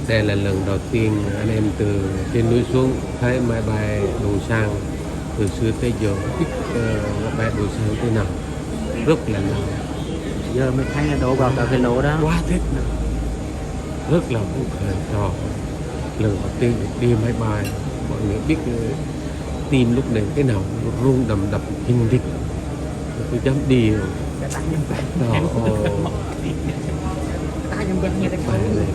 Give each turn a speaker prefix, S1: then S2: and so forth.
S1: Đây là lần đầu tiên anh em từ trên núi xuống thấy máy bay đồ sang. Từ xưa tới giờ ít máy bay đồ sang thế nào, rất là lâu.
S2: Giờ mới thấy là đổ vào cả cái lỗ đó.
S1: Quá thích, rất là phấn khởi rồi. Lần đầu tiên được đi máy bay, mọi người biết tim lúc này cái nào nó rung đầm đập kinh lịch, tôi dám đi rồi.
S2: Cái tắt nhân vật.
S1: Trời ơi,
S2: Tắt nhân vật như thế
S1: bay lên